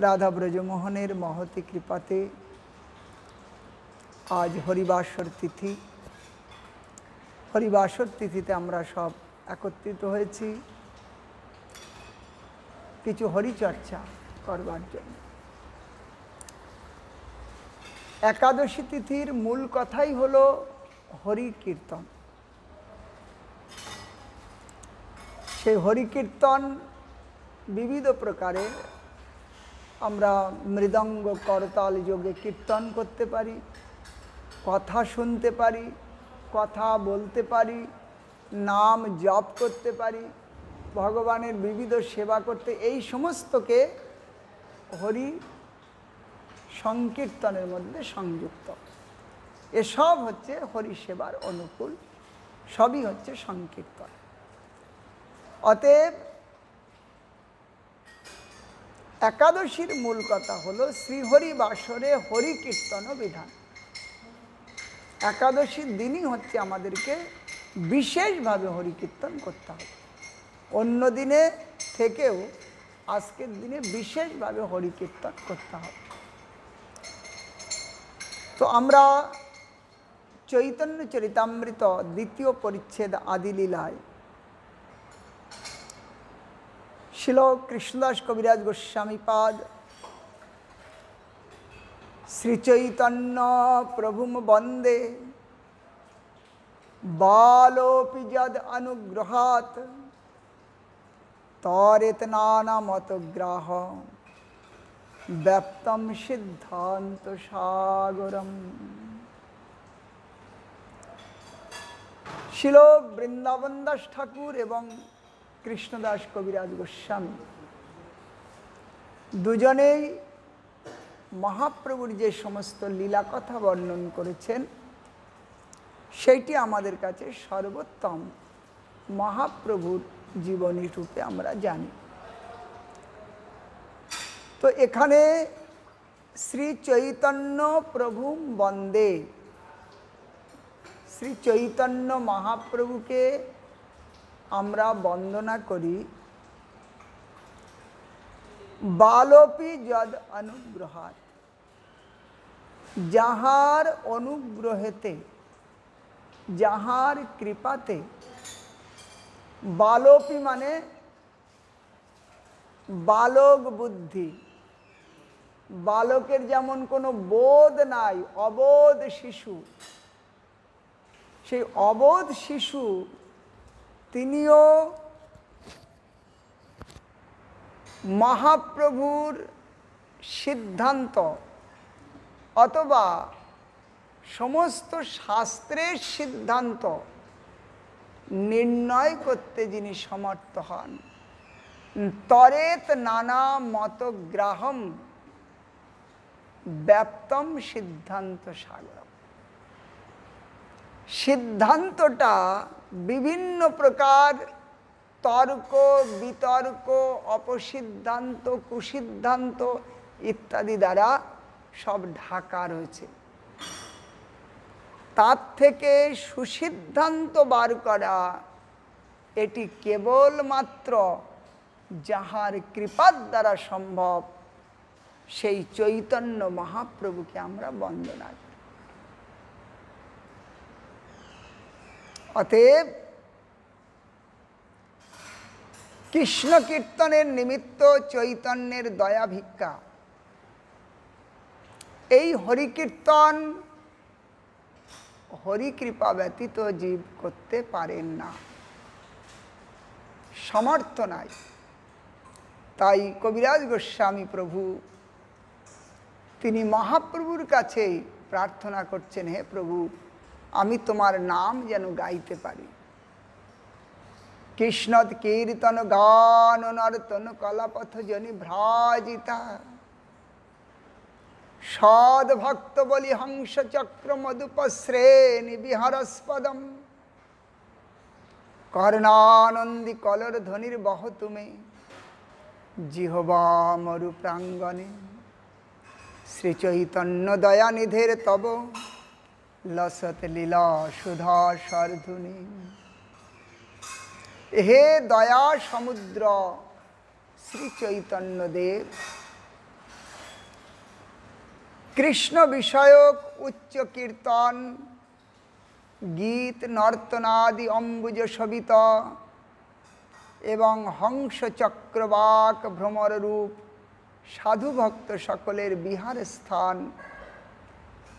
রাধা ব্রজমোহনের মহতি কৃপাতে আজ হরিবাসর তিথি। হরিবাসর তিথিতে আমরা সব একত্রিত হয়েছি কিছু হরিচর্চা করবার জন্য। একাদশী তিথির মূল কথাই হলো হরি কীর্তন। সেই হরি কীর্তন বিবিধ প্রকারের। আমরা মৃদঙ্গ করতাল যোগে কীর্তন করতে পারি, কথা শুনতে পারি, কথা বলতে পারি, নাম জপ করতে পারি, ভগবানের বিবিধ সেবা করতে, এই সমস্তকে হরি সংকীর্তনের মধ্যে সংযুক্ত। এসব হচ্ছে হরি সেবার অনুকূল, সবই হচ্ছে সংকীর্তন। অতএব একাদশীর মূল কথা হলো শ্রীহরি বাসরে হরি কীর্তন বিধান। একাদশীর দিনই হচ্ছে আমাদেরকে বিশেষভাবে হরি কীর্তন করতে হবে। অন্য দিনে থেকেও আজকের দিনে বিশেষভাবে হরি কীর্তন করতে হবে। তো আমরা চৈতন্য চরিতামৃত দ্বিতীয় পরিচ্ছেদ আদিলীলায় শিল কৃষ্ণদাস কবিরাজ গোস্বামীপাদ শ্রীচৈতন্য প্রভুম বন্দে বালোপি যদ অনুগ্রহাৎ তরেত নানামতগ্রাহ ব্যাপ্তম সিদ্ধান্ত সাগরম। শিল বৃন্দাবন দাস ঠাকুর এবং কৃষ্ণদাস কবিরাজ গোস্বামী দুজনেই মহাপ্রভুর যে সমস্ত লীলা কথা বর্ণন করেছেন সেইটি আমাদের কাছে সর্বোত্তম মহাপ্রভুর জীবনী রূপে আমরা জানি। তো এখানে শ্রী চৈতন্য প্রভু বন্দে, শ্রী চৈতন্য মহাপ্রভুকে আমরা বন্দনা করি। বালোপি যদ অনুগ্রহাৎ, যাহার অনুগ্রহেতে, যাহার কৃপাতে। বালোপি মানে বালক বুদ্ধি। বালকের যেমন কোনো বোধ নাই, অবোধ শিশু, সেই অবোধ শিশু তিনিও মহাপ্রভুর সিদ্ধান্ত অথবা সমস্ত শাস্ত্রের সিদ্ধান্ত নির্ণয় করতে যিনি সমর্থ হন। তরেত নানা মতগ্রাহম ব্যাপ্তম সিদ্ধান্ত সাগর। সিদ্ধান্তটা বিভিন্ন প্রকার তর্ক বিতর্ক, অপসিদ্ধান্ত, কুসিদ্ধান্ত ইত্যাদি দ্বারা সব ঢাকা রয়েছে। তার থেকে সুসিদ্ধান্ত বার করা এটি কেবলমাত্র যাহার কৃপার দ্বারা সম্ভব, সেই চৈতন্য মহাপ্রভুকে আমরা বন্দনা করি। অতএব কৃষ্ণ কীর্তনের নিমিত্ত চৈতন্যের দয়া ভিক্ষা, এই হরিকীর্তন হরিকৃপা ব্যতীত জীব করতে পারেন না, সমর্থ নাই। তাই কবিরাজ গোস্বামী প্রভু তিনি মহাপ্রভুর কাছেই প্রার্থনা করছেন, হে প্রভু, আমি তোমার নাম যেন গাইতে পারি। কৃষ্ণদ কীর্তন গান নর্তন কলাপথ জনি ভ্রাজিতা সদ ভক্ত বলি হংস চক্র মধুপশ্রেণী বিহারস্পদম কর্ণানন্দী কলর ধ্বনির বহ তুমি জিহবা মরু প্রাঙ্গণে। শ্রী চৈতন্য দয়ানিধের তব লসত লীলা সুধা সরধুনি। হে দয়া সমুদ্র শ্রী চৈতন্যদেব, কৃষ্ণ বিষয়ক উচ্চ কীর্তন, গীত নর্তনাদি অম্বুজ শোভিত এবং হংস চক্রবাক ভ্রমর রূপ সাধু ভক্ত সকলের বিহার স্থান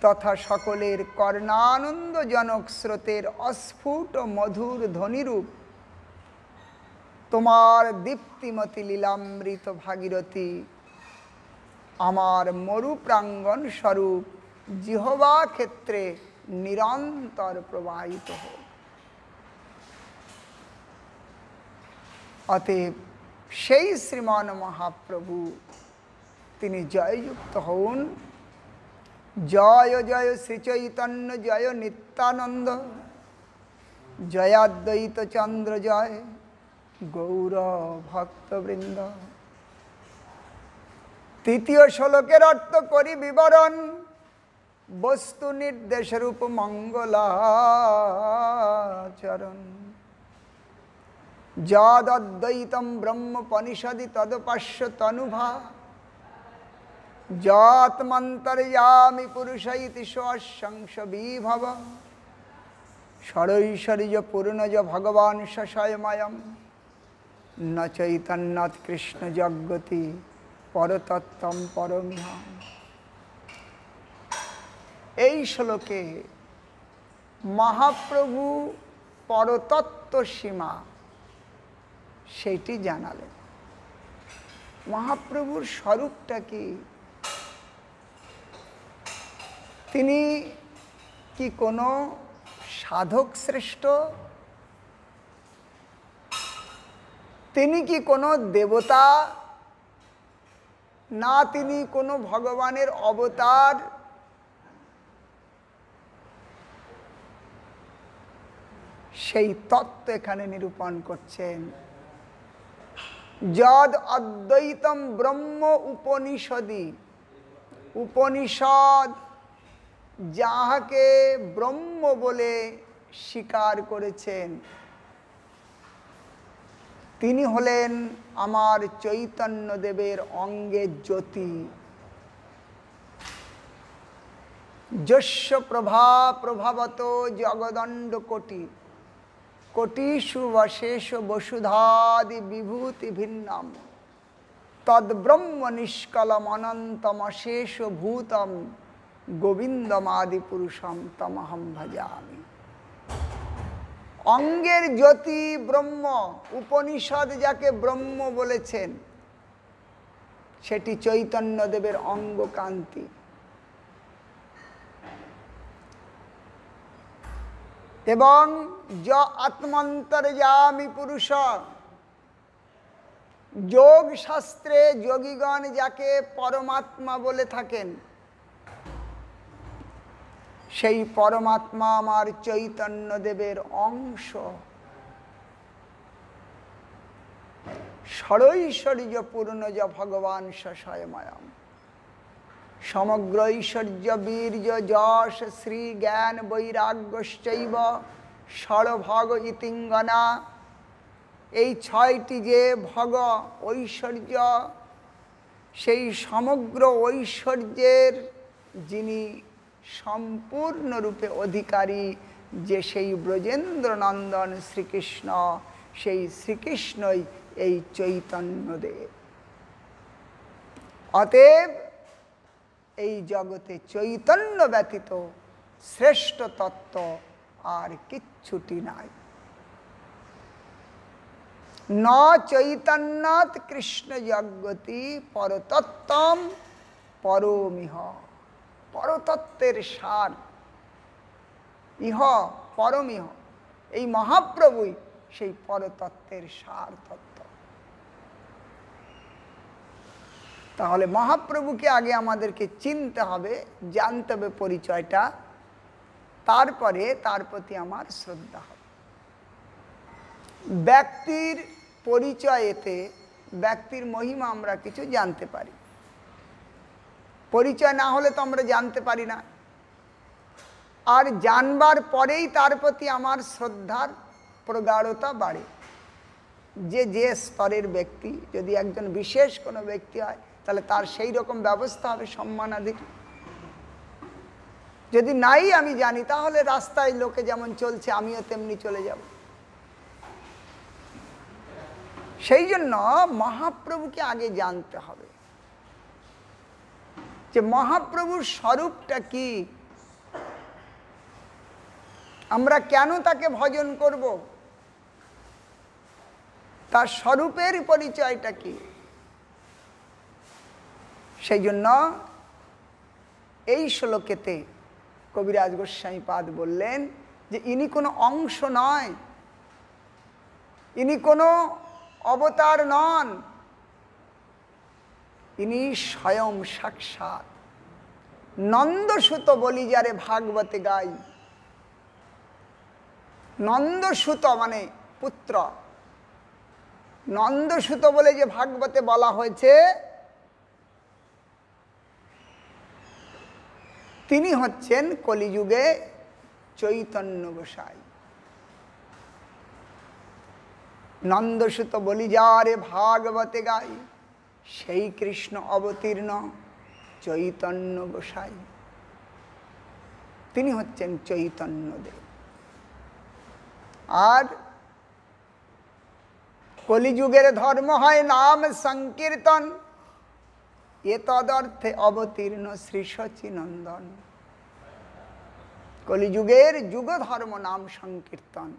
তথা সকলের কর্ণানন্দজনক স্রোতের অস্ফুট মধুর ধ্বনিরূপ তোমার দীপ্তিমতী লীলামৃত ভাগীরথী আমার মরু প্রাঙ্গণ স্বরূপ জিহ্বা ক্ষেত্রে নিরন্তর প্রবাহিত হোক। অতএব সেই শ্রীমান মহাপ্রভু তিনি জয়যুক্ত হউন। জয় জয় শ্রীচৈতন্য জয় নিত্যানন্দ, জয়াদ্বৈত চন্দ্র জয় গৌর ভক্তবৃন্দ। তৃতীয় শ্লোকের অর্থ করি বিবরণ। বস্তু নির্দেশরূপ মঙ্গলাচরণ, যদ্বৈতম ব্রহ্মোপনিষদি তদপাস্য তনুভা, যৎমন্তর্যামি পুরুষ ইতি স্বসংস বিভব, ষড়ৈশ্বর্য পূর্ণজ ভগবান স্বয়ময়ম, ন চৈতন্যাৎ কৃষ্ণ জগতি পরতত্ত্বম পরমিহম। এই শ্লোকে মহাপ্রভু পরতত্ত্ব সীমা সেইটি জানালেন। মহাপ্রভুর স্বরূপটা কি? তিনি কি কোনো সাধক শ্রেষ্ঠ? তিনি কি কোনো দেবতা? না তিনি কোনো ভগবানের অবতার? সেই তত্ত্ব এখানে নিরূপণ করছেন। যদ অদ্বৈতম ব্রহ্ম উপনিষদি, উপনিষদ যাহাকে ব্রহ্ম বলে স্বীকার করেছেন তিনি হলেন আমার চৈতন্যদেবের অঙ্গের জ্যোতি। যস্য প্রভা প্রভাবত জগদণ্ড কোটি, কোটিষু বশেষ বসুধাদি বিভূতি ভিন্নম, তদ্ব্রহ্ম নিষ্কলম অনন্তমশেষ ভূতম গোবিন্দমাদি পুরুষম তমহম ভজামি। অঙ্গের জ্যোতি ব্রহ্ম, উপনিষদ যাকে ব্রহ্ম বলেছেন সেটি চৈতন্যদেবের অঙ্গকান্তি। এবং য আত্মন্তর্যামী পুরুষ, যোগ শাস্ত্রে যোগীগণ যাকে পরমাত্মা বলে থাকেন সেই পরমাত্মা আমার চৈতন্যদেবের অংশ। ষড়ৈশ্বর্য পূর্ণজ ভগবান স্বয়ময়ম, সমগ্র ঐশ্বর্য বীর্য যশ শ্রী জ্ঞান বৈরাগ্যশ্চৈব ষড়ভগ ইতিঙ্গনা। এই ছয়টি যে ভগ ঐশ্বর্য, সেই সমগ্র ঐশ্বর্যের যিনি সম্পূর্ণরূপে অধিকারী, যে সেই ব্রজেন্দ্রনন্দন শ্রীকৃষ্ণ, সেই শ্রীকৃষ্ণই এই চৈতন্যদেব। অতএব এই জগতে চৈতন্য ব্যতীত শ্রেষ্ঠ তত্ত্ব আর কিচ্ছুটি নাই। ন চৈতন্যাৎ কৃষ্ণ জগতি পরতত্ত্বম পরমিহ। পরতত্ত্বের সার ইহ পরমিহ, এই মহাপ্রভুই সেই পরতত্ত্বের সার তত্ত্ব। তাহলে মহাপ্রভুকে আগে আমাদেরকে চিনতে হবে, জানতে হবে পরিচয়টা, তারপরে তার প্রতি আমার শ্রদ্ধা হবে। ব্যক্তির পরিচয়েতে ব্যক্তির মহিমা আমরা কিছু জানতে পারি, পরিচয় না হলে তো আমরা জানতে পারি না। আর জানবার পরেই তার প্রতি আমার শ্রদ্ধার প্রগাঢ়তা বাড়ে। যে যে স্তরের ব্যক্তি, যদি একজন বিশেষ কোনো ব্যক্তি হয় তাহলে তার সেই রকম ব্যবস্থা হবে সম্মানাদির। যদি নাই আমি জানি, তাহলে রাস্তায় লোকে যেমন চলছে আমিও তেমনি চলে যাব। সেই জন্য মহাপ্রভুকে আগে জানতে হবে যে মহাপ্রভুর স্বরূপটা কি, আমরা কেন তাকে ভজন করব, তার স্বরূপের পরিচয়টা কি। সেই জন্য এই শ্লোকেতে কবিরাজ গোস্বামী পাদ বললেন যে ইনি কোনো অংশ নয়, ইনি কোনো অবতার নন, ইনি স্বয়ং সাক্ষাৎ নন্দসুত বলি যারে ভাগবতে গাই। নন্দসুত মানে পুত্র, নন্দসুত বলে যে ভাগবতে বলা হয়েছে, তিনি হচ্ছেন কলিযুগে চৈতন্য গোসাই। নন্দসুত বলি যারে ভাগবতে গাই, সেই কৃষ্ণ অবতীর্ণ চৈতন্য গোসাই। তিনি হচ্ছেন চৈতন্যদেব। আর কলিযুগের ধর্ম হয় নাম সংকীর্তন, এ তদর্থে অবতীর্ণ শ্রী সচিনন্দন। কলিযুগের যুগ ধর্ম নাম সংকীর্তন।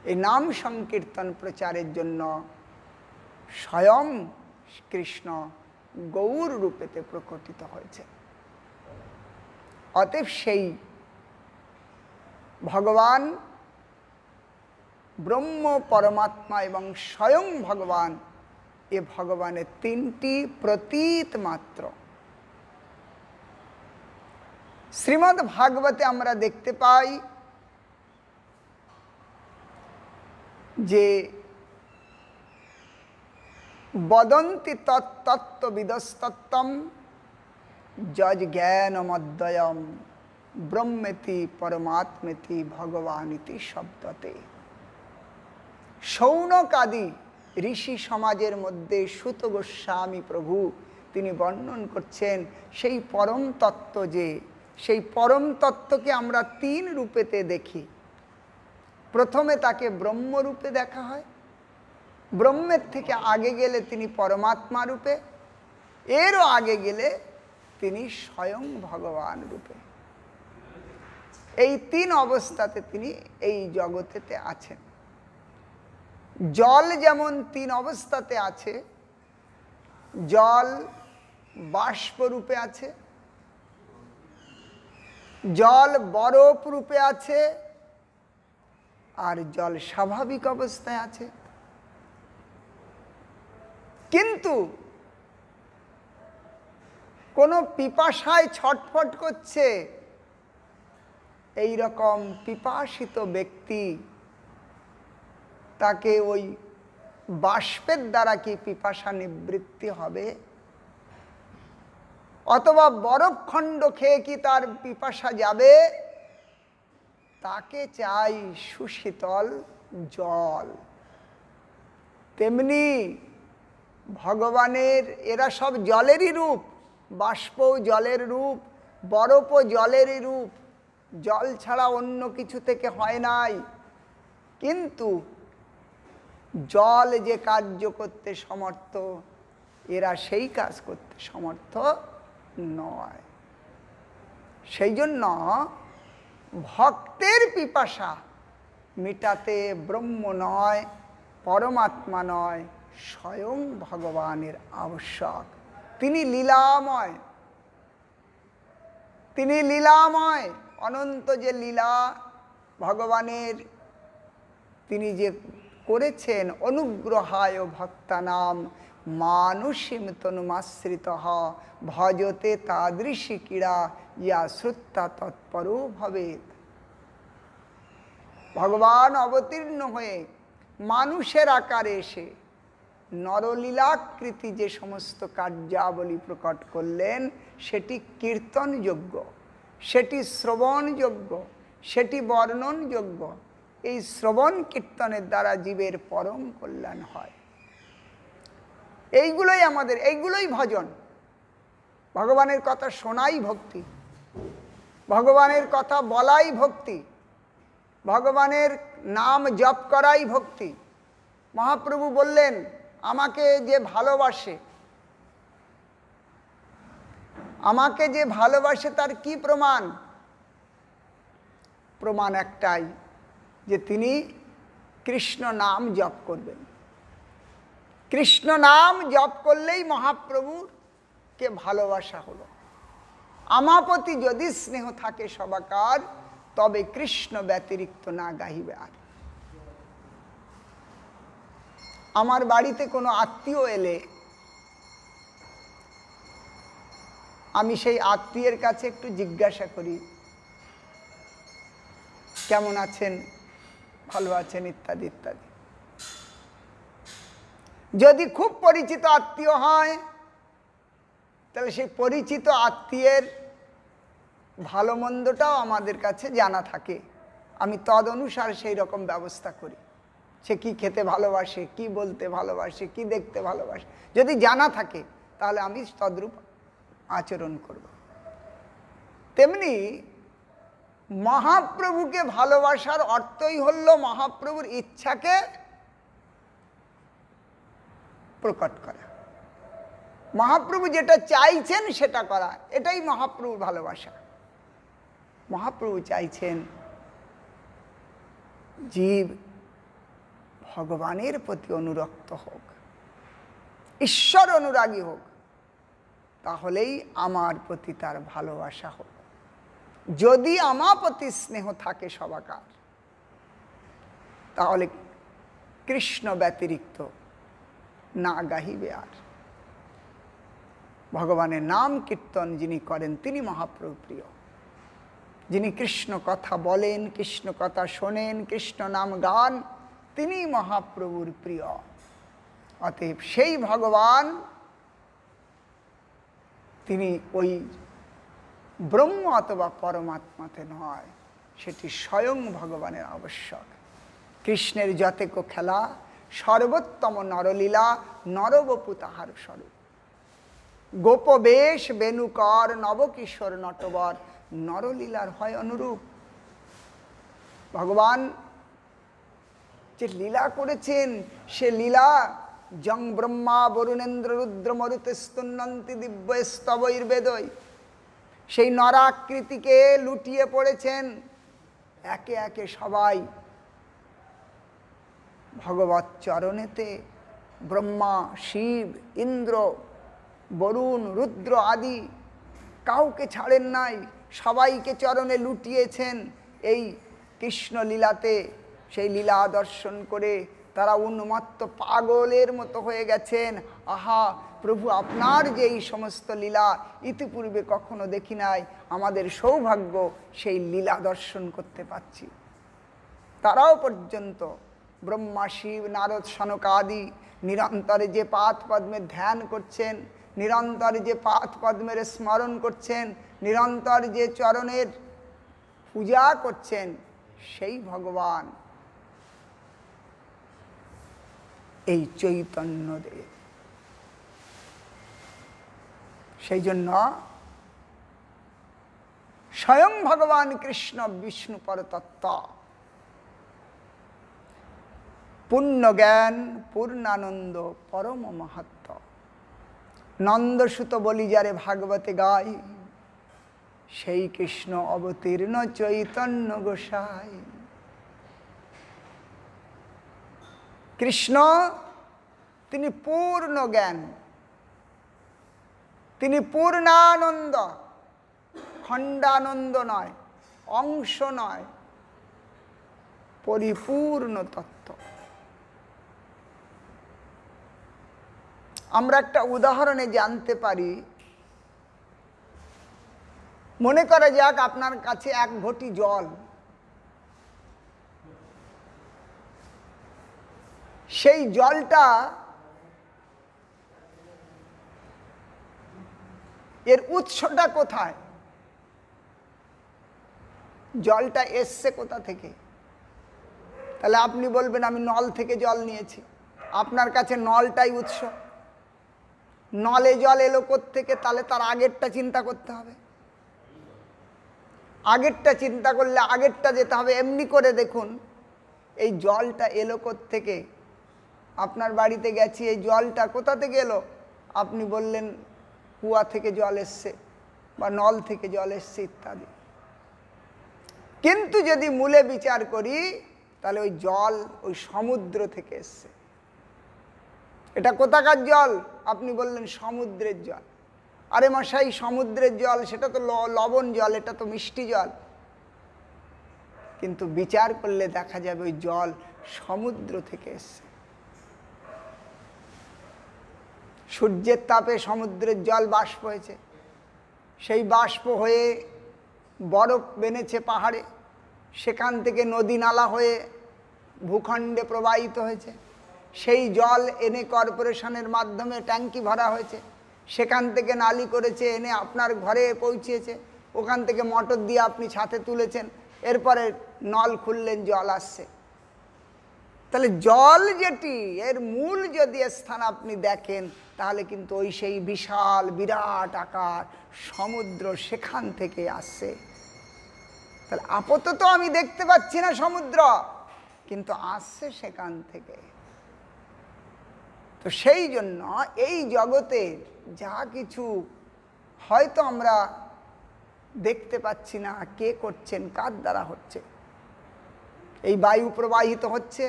এই নাম সংকীর্তন প্রচারের জন্য স্বয়ং কৃষ্ণ গৌর রূপেতে প্রকটিত হয়েছে। অতএব সেই ভগবান ব্রহ্ম পরমাত্মা এবং স্বয়ং ভগবান, এ ভগবানের তিনটি প্রতীত মাত্র। শ্রীমদ্ ভাগবতে আমরা দেখতে পাই যে বদন্তি তত্ত্ববিদস্তত্ত্বম যজ জ্ঞানমদ্বয়ম ব্রহ্মেতি পরমাত্মেতি ভগবানিতি শব্দতে। শৌনকাদি ঋষি সমাজের মধ্যে সুত গোস্বামী প্রভু তিনি বর্ণন করছেন সেই পরম তত্ত্ব, যে সেই পরম তত্ত্বকে আমরা তিন রূপেতে দেখি। প্রথমে তাকে ব্রহ্মরূপে দেখা হয়, ব্রহ্মের থেকে আগে গেলে তিনি পরমাত্মা রূপে, এরও আগে গেলে তিনি স্বয়ং ভগবান রূপে। এই তিন অবস্থাতে তিনি এই জগতেতে আছেন। জল যেমন তিন অবস্থাতে আছে, জল বাষ্প রূপে আছে, জল বরফ রূপে আছে, আর জল স্বাভাবিক অবস্থায় আছে। কিন্তু কোনো পিপাসায় ছটফট করছে, এই রকম পিপাসিত ব্যক্তি, তাকে ওই বাষ্পের দ্বারা কি পিপাসা নিবৃত্তি হবে? অথবা বরফখণ্ড খেয়ে কি তার পিপাসা যাবে? তাকে চাই সুশীতল জল। তেমনি ভগবানের এরা সব জলেরই রূপ, বাষ্পও জলের রূপ, বরফও জলেরই রূপ। জল ছাড়া অন্য কিছু থেকে হয় নাই, কিন্তু জল যে কার্য করতে সমর্থ, এরা সেই কাজ করতে সমর্থ নয়। সেই জন্য ভক্তের পিপাসা মিটাতে ব্রহ্ম নয়, পরমাত্মা নয়, স্বয়ং ভগবানের আবশ্যক। তিনি লীলাময়, তিনি লীলাময়। অনন্ত যে লীলা ভগবানের তিনি যে করেছেন, অনুগ্রহায় ভক্তানাম মানুষীম তনুমাশ্রিত ভজতে তাদৃশী ক্রীড়া ইয়া শ্রুতা তৎপরো ভবেত। ভগবান অবতীর্ণ হয়ে মানুষের আকারে এসে নরলীলাকৃতি যে সমস্ত কার্যাবলী প্রকট করলেন, সেটি কীর্তনযোগ্য, সেটি শ্রবণযোগ্য, সেটি বর্ণনযোগ্য। এই শ্রবণ কীর্তনের দ্বারা জীবের পরম কল্যাণ হয়। এইগুলোই আমাদের, এইগুলোই ভজন। ভগবানের কথা শোনাই ভক্তি। ভগবানের কথা বলাই ভক্তি, ভগবানের নাম জপ করাই ভক্তি। মহাপ্রভু বললেন, আমাকে যে ভালোবাসে, আমাকে যে ভালোবাসে তার কি প্রমাণ? প্রমাণ একটাই, যে তিনি কৃষ্ণ নাম জপ করবেন। কৃষ্ণ নাম জপ করলেই মহাপ্রভুকে ভালোবাসা হলো। আমার প্রতি যদি স্নেহ থাকে সবাকার, তবে কৃষ্ণ ব্যতিরিক্ত না গাহিবে আর। আমার বাড়িতে কোনো আত্মীয় এলে আমি সেই আত্মীয়ের কাছে একটু জিজ্ঞাসা করি, কেমন আছেন, ভালো আছেন, ইত্যাদি ইত্যাদি। যদি খুব পরিচিত আত্মীয় হয়, তাহলে সেই পরিচিত আত্মীয়ের ভালো মন্দটাও আমাদের কাছে জানা থাকে। আমি তদ অনুসারে সেই রকম ব্যবস্থা করি। সে কি খেতে ভালোবাসে, কি বলতে ভালোবাসে, কি দেখতে ভালোবাসে, যদি জানা থাকে তাহলে আমি তদ্রূপ আচরণ করব। তেমনি মহাপ্রভুকে ভালোবাসার অর্থই হল মহাপ্রভুর ইচ্ছাকে প্রকট করা, মহাপ্রভু যেটা চাইছেন সেটা করা, এটাই মহাপ্রভুর ভালোবাসা। মহাপ্রভু চাইছেন জীব ভগবানের প্রতি অনুরক্ত হোক, ঈশ্বর অনুরাগী হোক, তাহলেই আমার প্রতি তার ভালোবাসা হোক। যদি আমার প্রতি স্নেহ থাকে সবাকার, তাহলে কৃষ্ণ ব্যতিরিক্ত না গাহিবে আর। ভগবানের নাম কীর্তন যিনি করেন তিনি মহাপ্রভু প্রিয়। যিনি কৃষ্ণ কথা বলেন, কৃষ্ণ কথা শোনেন, কৃষ্ণ নাম গান, তিনি মহাপ্রভুর প্রিয়। অতএব সেই ভগবান তিনি ওই ব্রহ্ম অথবা পরমাত্মাতে নয়, সেটি স্বয়ং ভগবানের আবশ্যক। কৃষ্ণের যতেক খেলা, সর্বোত্তম নরলীলা, নরবপু তাহার স্বরূপ। গোপবেশ বেণুকর, নবকিশোর নটবর, নরলীলার হয় অনুরূপ। ভগবান যে লীলা করেছেন, সে লীলা জং ব্রহ্মা বরুণেন্দ্র রুদ্র মরুতে স্তন্নন্তি দিব্য স্তবৈর্বেদই। সেই নরাকৃতিকে লুটিয়ে পড়েছেন একে একে সবাই ভগবৎ চরণেতে। ব্রহ্মা, শিব, ইন্দ্র, বরুণ, রুদ্র আদি কাউকে ছাড়েন নাই, সবাইকে চরণে লুটিয়েছেন এই কৃষ্ণ লীলাতে। সেই লীলা দর্শন করে তারা উন্মত্ত পাগলের মতো হয়ে গেছেন। আহা প্রভু, আপনার যে এই সমস্ত লীলা ইতিপূর্বে কখনো দেখি নাই, আমাদের সৌভাগ্য সেই লীলা দর্শন করতে পাচ্ছি। তারাও পর্যন্ত ব্রহ্মা, শিব, নারদ, সনক আদি নিরন্তরে যে পাদ পদ্মের ধ্যান করছেন, নিরন্তর যে পাদ পদ্মের স্মরণ করছেন, নিরন্তর যে চরণের পূজা করছেন, সেই ভগবান এই চৈতন্যদেব। সেই জন্য স্বয়ং ভগবান কৃষ্ণ বিষ্ণু পরতত্ত্ব, পূর্ণ জ্ঞান, পূর্ণানন্দ, পরম মাহাত্ম্য। নন্দসুত বলি যারে ভাগবতে গাই, সেই কৃষ্ণ অবতীর্ণ চৈতন্য গোসাই। কৃষ্ণ তিনি পূর্ণ জ্ঞান, তিনি পূর্ণানন্দ, খণ্ডানন্দ নয়, অংশ নয়, পরিপূর্ণ তত্ত্ব। আমরা একটা উদাহরণে জানতে পারি। মনে করা যাক আপনার কাছে এক ঘটি জল, সেই জলটা এর উৎসটা কোথায়? জলটা এসছে কোথা থেকে? তাহলে আপনি বলবেন আমি নল থেকে জল নিয়েছি। আপনার কাছে নলটাই উৎস। নলে জল এলো কোত্থেকে? তাহলে তার আগেরটা চিন্তা করতে হবে। আগেরটা চিন্তা করলে আগেরটা যেতে হবে। এমনি করে দেখুন, এই জলটা এলো থেকে, আপনার বাড়িতে গেছি, এই জলটা কোথা থেকে এলো? আপনি বললেন কুয়া থেকে জল এসছে বা নল থেকে জল এসছে ইত্যাদি। কিন্তু যদি মূলে বিচার করি তাহলে ওই জল ওই সমুদ্র থেকে এসছে। এটা কোথাকার জল? আপনি বললেন সমুদ্রের জল। আরে মশাই, সমুদ্রের জল সেটা তো লবণ জল, এটা তো মিষ্টি জল। কিন্তু বিচার করলে দেখা যাবে ওই জল সমুদ্র থেকে এসছে। সূর্যের তাপে সমুদ্রের জল বাষ্প হয়েছে, সেই বাষ্প হয়ে বরফ বেনেছে পাহাড়ে, সেখান থেকে নদী নালা হয়ে ভূখণ্ডে প্রবাহিত হয়েছে। সেই জল এনে কর্পোরেশনের মাধ্যমে ট্যাঙ্কি ভরা হয়েছে, সেখান থেকে নালি করেছে এনে আপনার ঘরে পৌঁছেছে, ওখান থেকে মোটর দিয়ে আপনি ছাদে তুলেছেন, এরপরে নল খুললেন, জল আসছে। তাহলে জল যেটি, এর মূল যদি স্থান আপনি দেখেন তাহলে কিন্তু ওই সেই বিশাল বিরাট আকার সমুদ্র, সেখান থেকে আসছে। তাহলে আপাতত আমি দেখতে পাচ্ছি না সমুদ্র, কিন্তু আসছে সেখান থেকে। তো সেই জন্য এই জগতে যা কিছু হয়তো আমরা দেখতে পাচ্ছি না, কে করছেন, কার দ্বারা হচ্ছে। এই বায়ু প্রবাহিত হচ্ছে,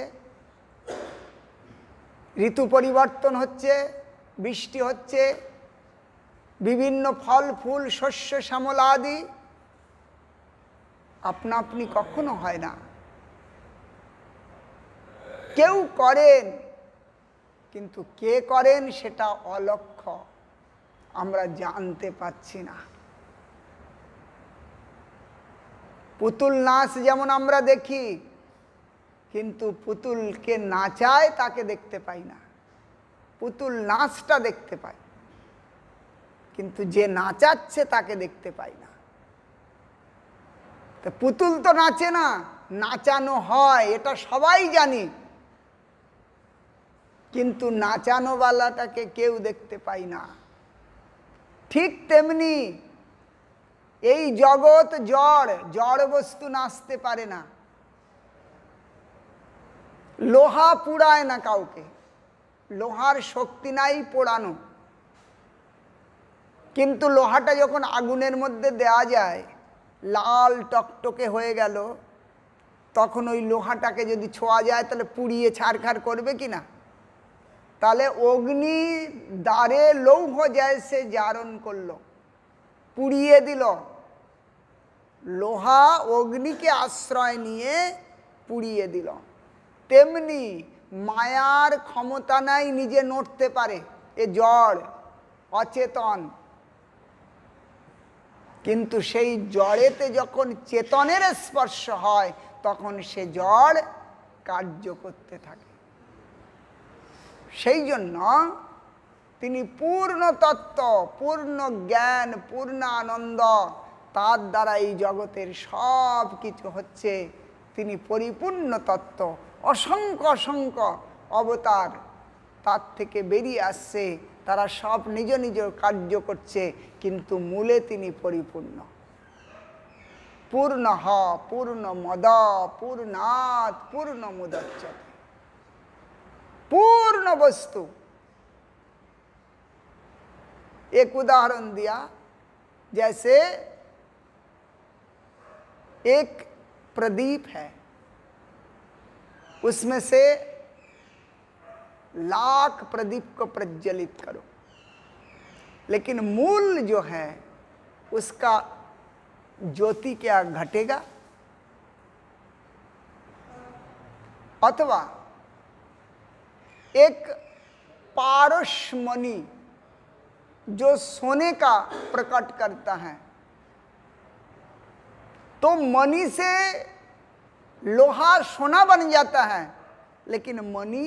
ঋতু পরিবর্তন হচ্ছে, বৃষ্টি হচ্ছে, বিভিন্ন ফল ফুল শস্য শ্যামল আদি আপনা আপনি কখনো হয় না। কেউ করেন, কিন্তু কে করেন সেটা অলক্ষ্য, আমরা জানতে পাচ্ছি না। পুতুল নাচ যেমন আমরা দেখি, কিন্তু পুতুলকে নাচায় তাকে দেখতে পাই না, পুতুল নাচটা দেখতে পাই, কিন্তু যে নাচাচ্ছে তাকে দেখতে পাই না। তো পুতুল তো নাচে না, নাচানো হয়, এটা সবাই জানি, কিন্তু নাচানোওয়ালাটাকে কেউ দেখতে পাই না। ঠিক তেমনি এই জগৎ জড়, জড় বস্তু নাচতে পারে না। লোহা পুড়ায় না কাউকে, লোহার শক্তি নাই পোড়ানো, কিন্তু লোহাটা যখন আগুনের মধ্যে দেয়া যায়, লাল টকটকে হয়ে গেল, তখন ওই লোহাটাকে যদি ছোঁয়া যায় তাহলে পুড়িয়ে ছারখার করবে কি না? তাহলে অগ্নি দ্বারে লৌহ জয়সে জারণ করলো, পুড়িয়ে দিল। লোহা অগ্নিকে আশ্রয় নিয়ে পুড়িয়ে দিল। তেমনি মায়ার ক্ষমতা নাই নিজে নড়তে পারে, এ জড় অচেতন, কিন্তু সেই জড়েতে যখন চেতনের স্পর্শ হয় তখন সে জড় কার্য করতে থাকে। সেই জন্য তিনি পূর্ণ তত্ত্ব, পূর্ণ জ্ঞান, পূর্ণ আনন্দ, তার দ্বারা এই জগতের সব কিছু হচ্ছে। তিনি পরিপূর্ণ তত্ত্ব, অসংখ্য অসংখ্য অবতার তার থেকে বেরিয়ে আসছে, তারা সব নিজ নিজ কার্য করছে, কিন্তু মূলে তিনি পরিপূর্ণ। পূর্ণ পূর্ণ মদ পূর্ণাৎ পূর্ণ মুদচ্যতে, पूर्ण वस्तु। एक उदाहरण दिया, जैसे एक प्रदीप है, उसमें से लाख प्रदीप को प्रज्वलित करो, लेकिन मूल जो है उसका ज्योति क्या घटेगा? अथवा एक पारसमणि जो सोने का प्रकट करता है, तो मणि से लोहा सोना बन जाता है, लेकिन मणि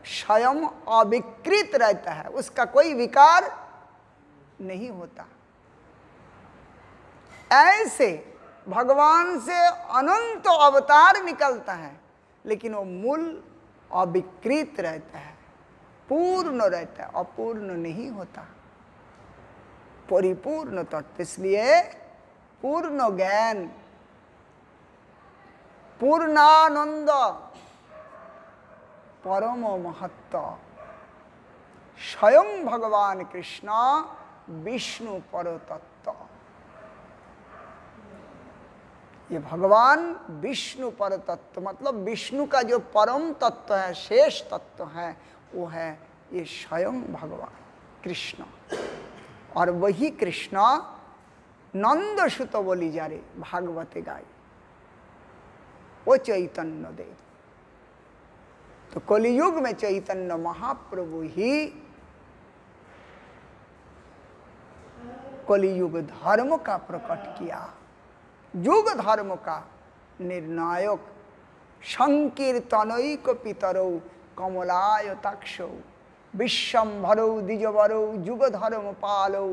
स्वयं अविकृत रहता है, उसका कोई विकार नहीं होता। ऐसे भगवान से अनंत अवतार निकलता है, लेकिन वो मूल अविकृत रहता है, पूर्ण रहता है, अपूर्ण नहीं होता, परिपूर्ण तत्व। इसलिए पूर्ण ज्ञान, पूर्णानंद, परम महत्व, स्वयं भगवान कृष्ण विष्णु पर तत्व। ये भगवान विष्णु पर तत्व मतलब विष्णु का जो परम तत्व है, शेष तत्व है, वो है ये स्वयं भगवान कृष्ण। और वही कृष्ण नंद सुत बोली जा रे भागवते गाय, वो चैतन्य देव। तो कलियुग में चैतन्य महाप्रभु ही कलियुग धर्म का प्रकट किया, युग धर्म का निर्णायक। संकीर्तनैक पितरौ कमलायताक्षौ विश्वम्भरौ द्विजवरौ युग धर्म पालौ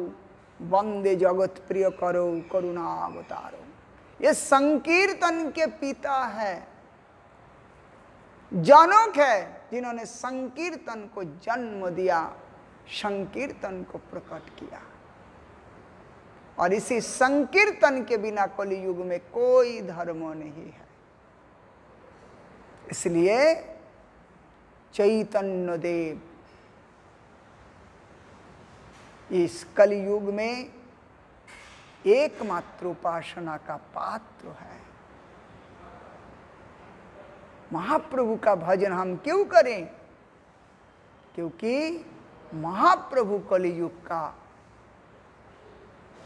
वंदे जगत प्रिय करो करुणावतारो। ये संकीर्तन के पिता है, जनक है, जिन्होंने संकीर्तन को जन्म दिया, संकीर्तन को प्रकट किया। और इसी संकीर्तन के बिना कलियुग में कोई धर्म नहीं है। इसलिए चैतन्य देव इस कलियुग में एकमात्र उपासना का पात्र है। महाप्रभु का भजन हम क्यों करें? क्योंकि महाप्रभु कलियुग का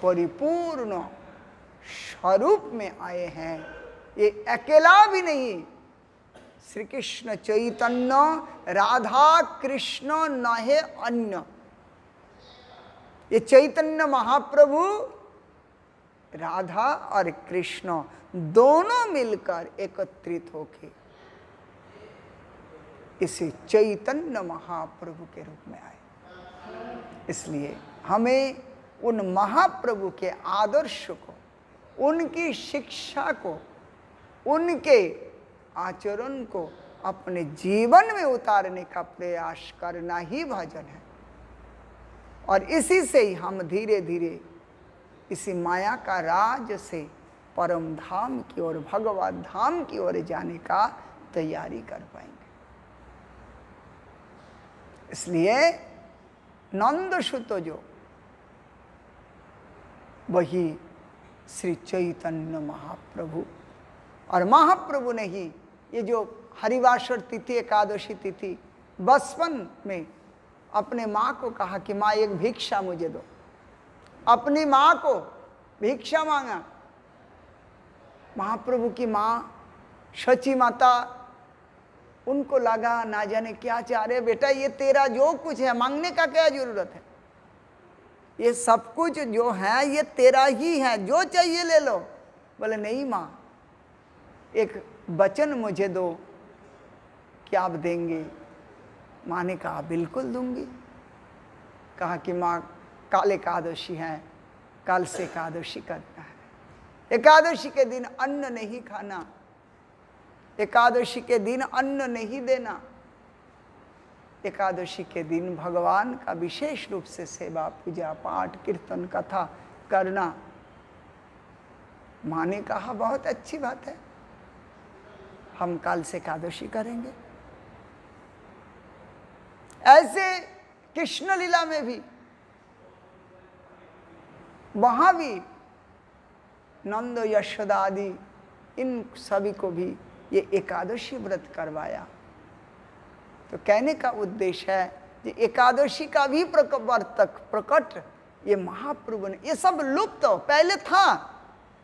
परिपूर्ण स्वरूप में आए हैं। ये अकेला भी नहीं, श्री कृष्ण चैतन्य राधा कृष्ण न है अन्य। ये चैतन्य महाप्रभु राधा और कृष्ण दोनों मिलकर एकत्रित होके इसे चैतन्य महाप्रभु के रूप में आए। इसलिए हमें उन महाप्रभु के आदर्श को, उनकी शिक्षा को, उनके आचरण को अपने जीवन में उतारने का प्रयास करना ही भजन है। और इसी से ही हम धीरे धीरे इसी माया का राज से परम धाम की ओर, भगवत धाम की ओर जाने का तैयारी कर पाएंगे। इसलिए नंद सुत जो वही श्री चैतन्य महाप्रभु, और महाप्रभु ने ही ये जो हरिवासर तिथि, एकादशी तिथि, बचपन में अपने माँ को कहा कि माँ एक भिक्षा मुझे दो। अपनी माँ को भिक्षा मांगा। महाप्रभु की माँ सची माता, उनको लगा ना जाने क्या चाह रहे बेटा, ये तेरा जो कुछ है मांगने का क्या जरूरत है, ये सब कुछ जो है ये तेरा ही है, जो चाहिए ले लो। बोले नहीं माँ, एक वचन मुझे दो, क्या आप देंगे? माँ ने कहा बिल्कुल दूंगी। कहा कि माँ कल एकादशी है, कल से एकादशी करना है। एकादशी के दिन अन्न नहीं खाना, एकादशी के दिन अन्न नहीं देना, एकादशी के दिन भगवान का विशेष रूप से सेवा, पूजा पाठ, कीर्तन, कथा करना। माँ ने कहा बहुत अच्छी बात है, हम कल से एकादशी करेंगे। ऐसे कृष्ण लीला में भी, वहां भी नंद यशोदा आदि इन सभी को भी ये एकादशी व्रत करवाया। तो कहने का उद्देश्य है कि एकादशी का भी प्रकट ये महाप्रभु ने, ये सब लुप्त हो, पहले था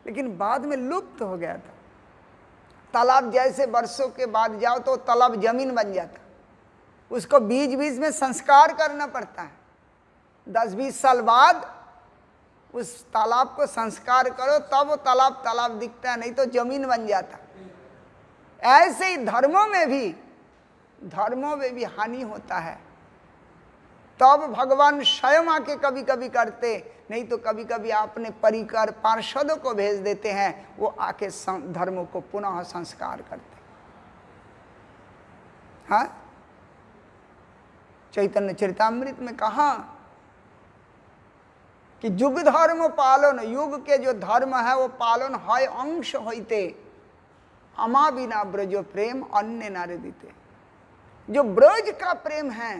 लेकिन बाद में लुप्त हो गया था। तालाब जैसे वर्षों के बाद जाओ तो तालाब जमीन बन जाता, उसको बीच बीच में संस्कार करना पड़ता है। 10-20 साल बाद उस तालाब को संस्कार करो तब वो तालाब दिखता है, नहीं तो जमीन बन जाता। ऐसे ही धर्मों में भी हानि होता है। तब भगवान स्वयं आके कभी कभी करते, नहीं तो कभी कभी अपने परिकर पार्षदों को भेज देते हैं, वो आके धर्मों को पुनः संस्कार करते। हाँ, चैतन्य चरितामृत में कहा कि युग धर्म पालन, युग के जो धर्म है वो पालन है अंश होते, अमा बिना ब्रजो प्रेम अन्य नारे दीते। जो ब्रज का प्रेम है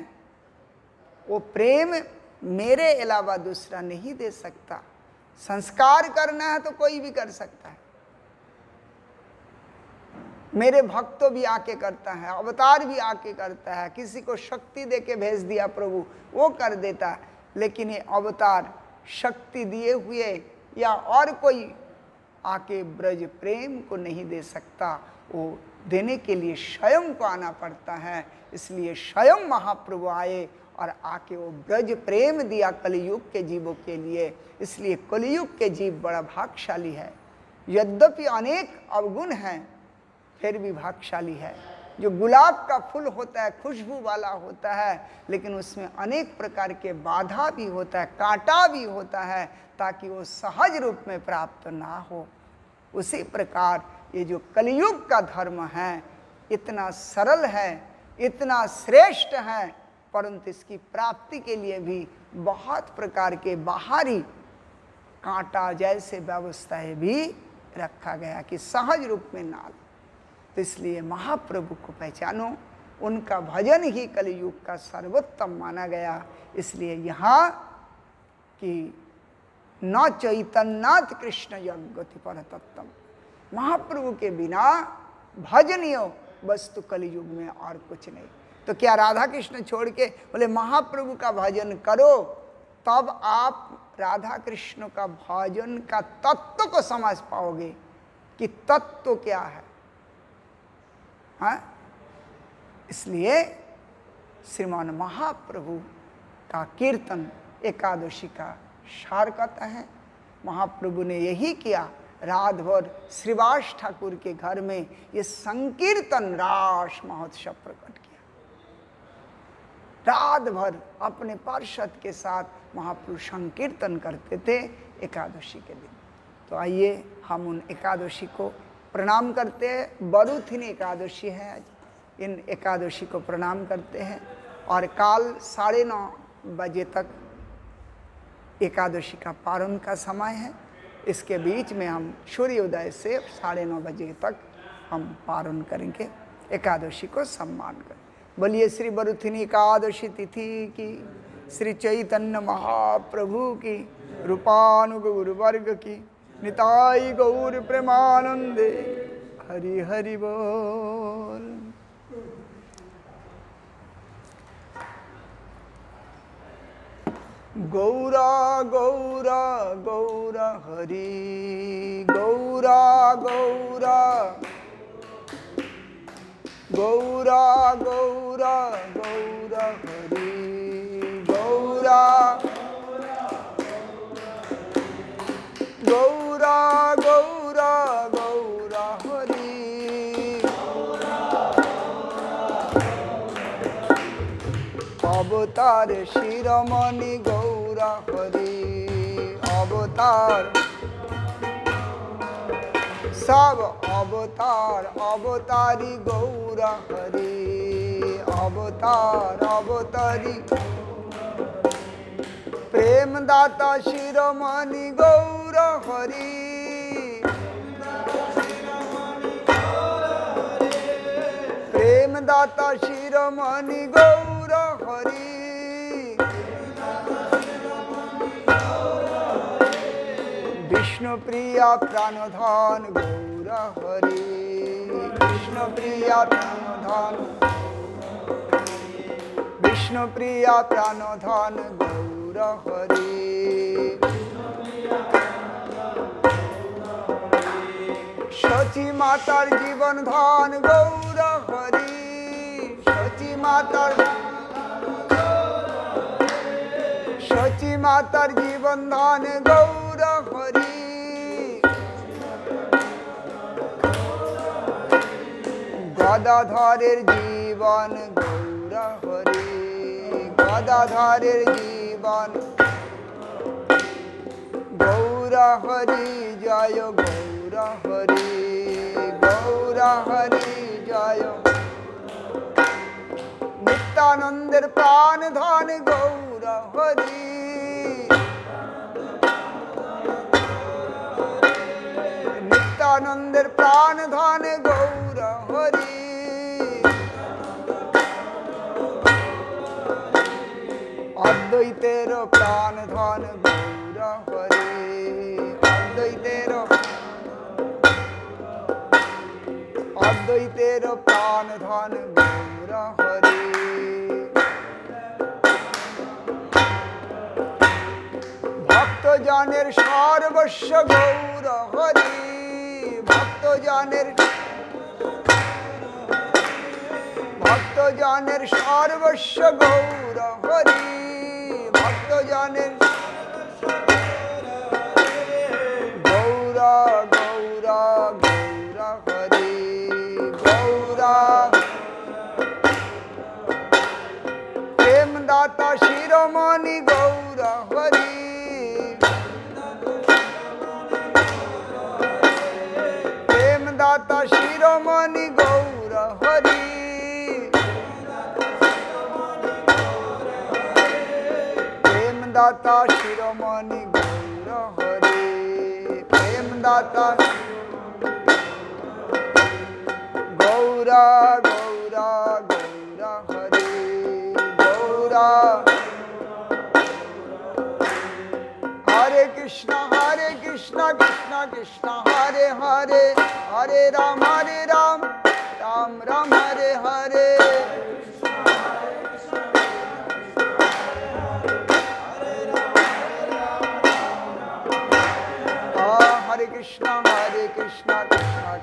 वो प्रेम मेरे अलावा दूसरा नहीं दे सकता। संस्कार करना है तो कोई भी कर सकता है, मेरे भक्तों भी आके करता है, अवतार भी आके करता है, किसी को शक्ति दे के भेज दिया प्रभु वो कर देता है। लेकिन ये अवतार शक्ति दिए हुए या और कोई आके ब्रज प्रेम को नहीं दे सकता, वो देने के लिए स्वयं को आना पड़ता है। इसलिए स्वयं महाप्रभु आए और आके वो ब्रज प्रेम दिया कलयुग के जीवों के लिए। इसलिए कलयुग के जीव बड़ा भाग्यशाली है, यद्यपि अनेक अवगुण हैं फिर भी भाग्यशाली है। जो गुलाब का फूल होता है खुशबू वाला होता है, लेकिन उसमें अनेक प्रकार के बाधा भी होता है, कांटा भी होता है, ताकि वो सहज रूप में प्राप्त ना हो। उसी प्रकार ये जो कलयुग का धर्म है इतना सरल है, इतना श्रेष्ठ है, परंतु इसकी प्राप्ति के लिए भी बहुत प्रकार के बाहरी कांटा जैसे व्यवस्थाएं भी रखा गया कि सहज रूप में ना। तो इसलिए महाप्रभु को पहचानो, उनका भजन ही कलयुग का सर्वोत्तम माना गया। इसलिए यहाँ कि न चैतन्यनाथ कृष्ण यज्ञति परतत्तम, महाप्रभु के बिना भजनीय वस्तु कलयुग में और कुछ नहीं। तो क्या राधा कृष्ण छोड़ के बोले महाप्रभु का भजन करो, तब आप राधा कृष्ण का भजन का तत्व को समझ पाओगे कि तत्व क्या है। हाँ, इसलिए श्रीमान महाप्रभु का कीर्तन एकादशी का सार कहता है। महाप्रभु ने यही किया, रात भर श्रीवास ठाकुर के घर में ये संकीर्तन रास महोत्सव प्रकट किया। रात भर अपने पार्षद के साथ महाप्रभु संकीर्तन करते थे एकादशी के दिन। तो आइए हम उन एकादशी को प्रणाम करते हैं। बरुथिनी एकादशी है आज, इन एकादशी को प्रणाम करते हैं। और काल 9:30 बजे तक एकादशी का पारण का समय है। इसके बीच में हम सूर्योदय से 9:30 बजे तक हम पारण करेंगे, एकादशी को सम्मान करें। बोलिए श्री बरुथिनी एकादशी तिथि की, श्री चैतन्य महाप्रभु की, रूपानुगुरु वर्ग की, निताई गौर प्रेमानंदे, हरि हरि बोल। गौरा गौरा गौरा हरि, गौरा गौरा गौरा गौरा गौरा हरि, गौरा गौरा गौरा गौरा हरि, अवतार शिरोमणि गौरा हरि, अवतार सब अवतार अवतारी गौरा हरि, अवतार अवतारी प्रेम दाता शिरोमणि गौरा हरि, प्रेम दाता शिरोमणि गौरा हरि, विष्णु प्रिया प्राणधन गौरा हरि, विष्णु प्रिया प्राणधन, विष्णु प्रिया प्राणधन गौरा हरि, सची मातार जीवन धन गौरा हरि, सची मातार, सची मातार जीवन धन गौरा हरि, गदाधरेर जीवन गौरा हरि, गदाधरेर जीवन गौरा हरि जय, गौरा हरि, गौरा हरि जय, नित्यानंदेर प्राण धन गौरा हरि, নিত্যানন্দের প্রাণ ধন গৌর হরি, অদ্বৈতের প্রাণ ধন গৌর হরি, অদ্বৈতের প্রাণ ধন গৌর হরি। ভক্তজনের সর্বস্ব গৌর হরি, ভক্তজনের সর্বস্ব গৌর হরি, ভক্তজনের গৌরা গৌরা গৌরা হরি, গৌরা প্রেম দাতা শিরোমণি গৌর হরি, প্রেম দাতা শিরোমণি গৌর হরি, প্রেম দাতা শিরোমণি গৌর হরি, প্রেম দাতা গৌরা গৌরা গৌরা হরি, গৌরা। হরে কৃষ্ণ কৃষ্ণ কৃষ্ণ হরে হরে, হরে রাম রাম রাম হরে হরে। হরে কৃষ্ণ কৃষ্ণ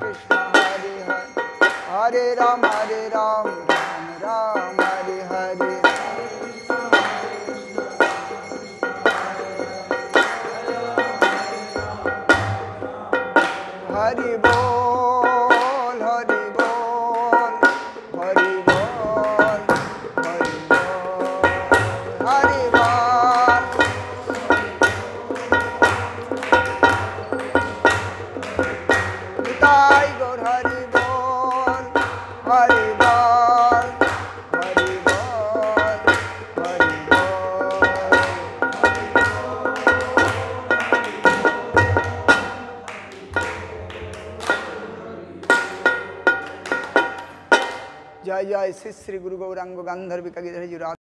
কৃষ্ণ হরে হরে, হরে রাম রাম রাম হরে হরে। হরি বল হরি বল, হরি বল হরি বল, হরি বল। নিতাই গৌর হরি বল, হরি বল হরি বল, হরি বল। জয় জয় শ্রী শ্রী গুরু গৌরাঙ্গ গান্ধর্বিকা গিরিধর।